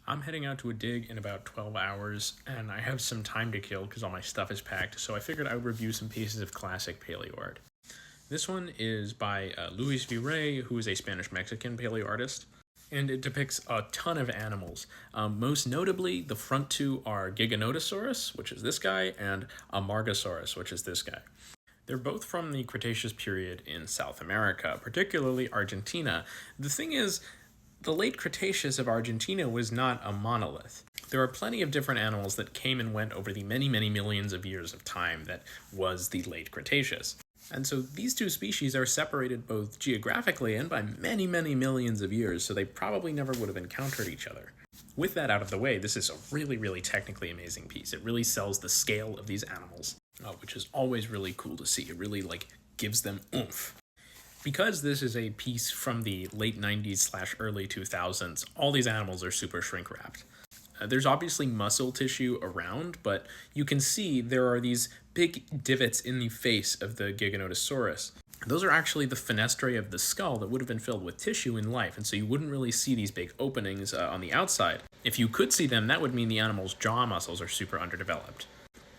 I'm heading out to a dig in about 12 hours, and I have some time to kill because all my stuff is packed, so I figured I would review some pieces of classic paleoart. This one is by Luis Viray, who is a Spanish-Mexican paleoartist, and it depicts a ton of animals. Most notably, the front two are Giganotosaurus, which is this guy, and Amargasaurus, which is this guy. They're both from the Cretaceous period in South America, particularly Argentina. The thing is, the late Cretaceous of Argentina was not a monolith. There are plenty of different animals that came and went over the many, many millions of years of time that was the late Cretaceous. And so these two species are separated both geographically and by many, many millions of years, so they probably never would have encountered each other. With that out of the way, this is a really, really technically amazing piece. It really sells the scale of these animals, which is always really cool to see. It really, gives them oomph. Because this is a piece from the late 90s/early 2000s, all these animals are super shrink wrapped. There's obviously muscle tissue around, but you can see there are these big divots in the face of the Giganotosaurus. Those are actually the fenestrae of the skull that would have been filled with tissue in life, and so you wouldn't really see these big openings on the outside. If you could see them, that would mean the animal's jaw muscles are super underdeveloped.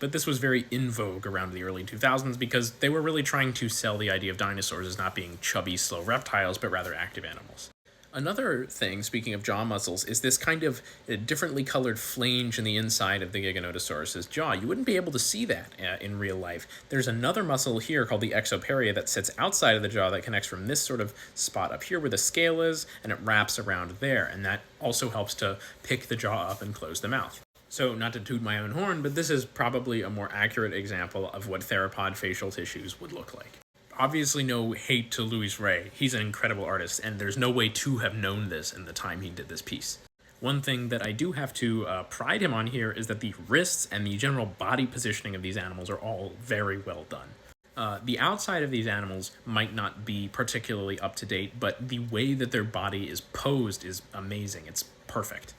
But this was very in vogue around the early 2000s because they were really trying to sell the idea of dinosaurs as not being chubby, slow reptiles, but rather active animals. Another thing, speaking of jaw muscles, is this kind of differently colored flange in the inside of the Giganotosaurus's jaw. You wouldn't be able to see that in real life. There's another muscle here called the exoperia that sits outside of the jaw that connects from this sort of spot up here where the scale is, and it wraps around there, and that also helps to pick the jaw up and close the mouth. So, not to toot my own horn, but this is probably a more accurate example of what theropod facial tissues would look like. Obviously no hate to Luis Rey. He's an incredible artist, and there's no way to have known this in the time he did this piece. One thing that I do have to pride him on here is that the wrists and the general body positioning of these animals are all very well done. The outside of these animals might not be particularly up to date, but the way that their body is posed is amazing. It's perfect.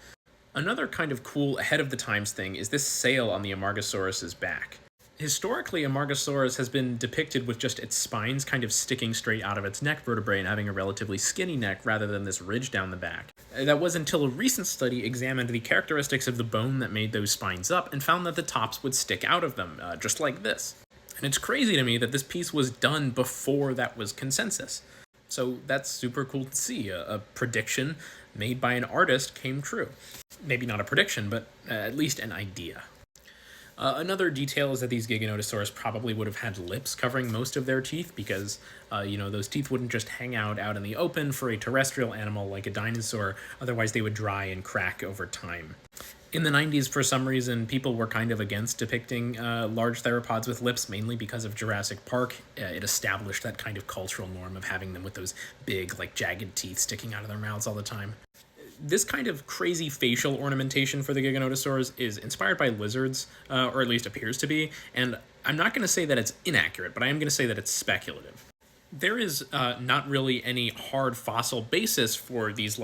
Another kind of cool ahead of the times thing is this sail on the Amargasaurus's back. Historically, Amargasaurus has been depicted with just its spines kind of sticking straight out of its neck vertebrae and having a relatively skinny neck rather than this ridge down the back. That was until a recent study examined the characteristics of the bone that made those spines up and found that the tops would stick out of them, just like this. And it's crazy to me that this piece was done before that was consensus. So that's super cool to see. A prediction made by an artist came true. Maybe not a prediction, but at least an idea. Another detail is that these Giganotosaurus probably would have had lips covering most of their teeth because, those teeth wouldn't just hang out in the open for a terrestrial animal like a dinosaur, otherwise they would dry and crack over time. In the 90s, for some reason, people were kind of against depicting large theropods with lips, mainly because of Jurassic Park. It established that kind of cultural norm of having them with those big, jagged teeth sticking out of their mouths all the time. This kind of crazy facial ornamentation for the Giganotosaurs is inspired by lizards, or at least appears to be, and I'm not going to say that it's inaccurate, but I am going to say that it's speculative. There is not really any hard fossil basis for these,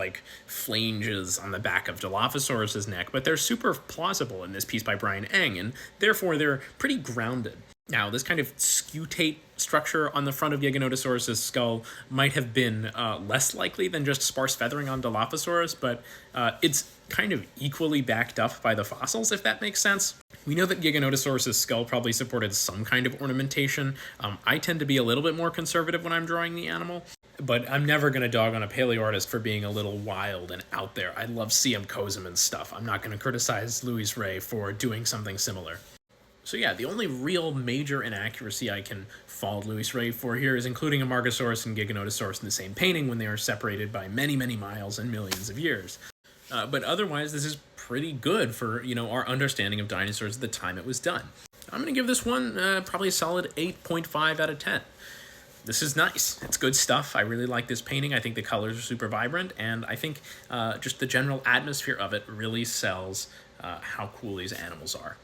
flanges on the back of Dilophosaurus's neck, but they're super plausible in this piece by Brian Eng, and therefore they're pretty grounded. Now, this kind of scutate structure on the front of Giganotosaurus's skull might have been less likely than just sparse feathering on Dilophosaurus, but it's kind of equally backed up by the fossils, if that makes sense. We know that Giganotosaurus's skull probably supported some kind of ornamentation. I tend to be a little bit more conservative when I'm drawing the animal, but I'm never going to dog on a paleoartist for being a little wild and out there. I love C.M. Kozeman's stuff. I'm not going to criticize Luis Rey for doing something similar. So yeah, the only real major inaccuracy I can fault Luis Rey for here is including Amargasaurus and Giganotosaurus in the same painting when they are separated by many, many miles and millions of years. But otherwise, this is pretty good for, our understanding of dinosaurs at the time it was done. I'm going to give this one probably a solid 8.5 out of 10. This is nice. It's good stuff. I really like this painting. I think the colors are super vibrant, and I think just the general atmosphere of it really sells how cool these animals are.